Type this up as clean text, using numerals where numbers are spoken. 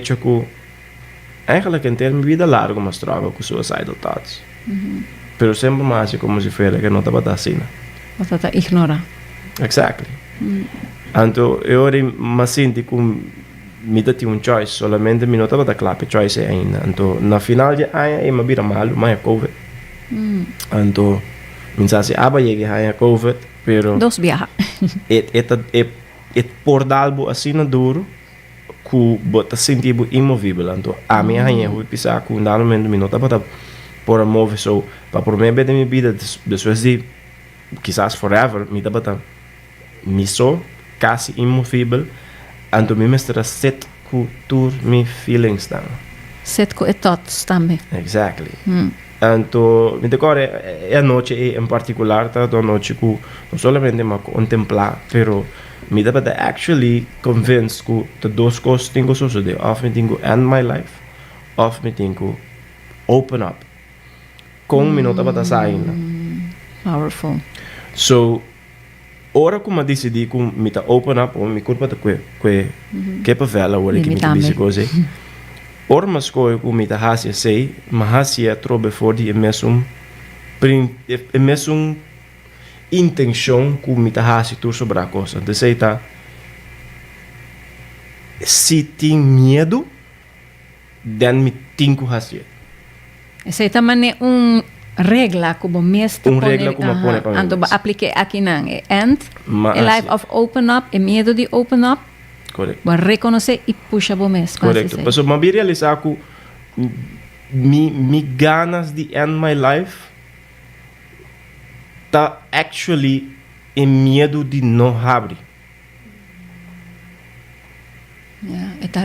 que eigenlijk in termos de vida larga uma struggle com suicidal thoughts. Pero sempre mais como se fuera que não estava assim. Você está ignora. Exactly. Então, eu me sinto que me tinha choice, solamente me não estava claro choice ainda. Então, na final de ano, eu me vira mal, mas é COVID. Então, me disse, cheguei a COVID, pero... Dos viaja. É por algo assim duro, que você sentir imovível. Então, a minha rainha, eu pensava que um dado momento me não estava por mover, so, para por mim, minha vida, depois de, quizás forever, me estava me sou quase imovível, então me mestra set com tour me feelings dan. Set com thoughts também. Exactly. Então, me decore a noite em particular, tá, a noite que não somente me contemplar, pero me dá para actually convince que as duas coisas têm que suceder. Of me tenho end my life, of me tenho open up. Com me não estava saindo. Powerful. So, ora que eu decidi que me tá open up, ou me culpa de que papel agora que me diz coisa. Ora mas que eu me tá hasia sei, mas hasia trobe for de mesmo intenção que me tá hasia tur sobre a coisa. De sei tá, se tem medo, dan me tinco hasia. Esse também é regla como mestre regla como põe para mim. Ando aplique aqui não é and a life assim. of open up, é medo de open up. Correto. Vai reconhecer e puxa o mês. Correto. Mas eu me realizar que me ganas de end my life tá actually em medo de não abrir. Yeah, está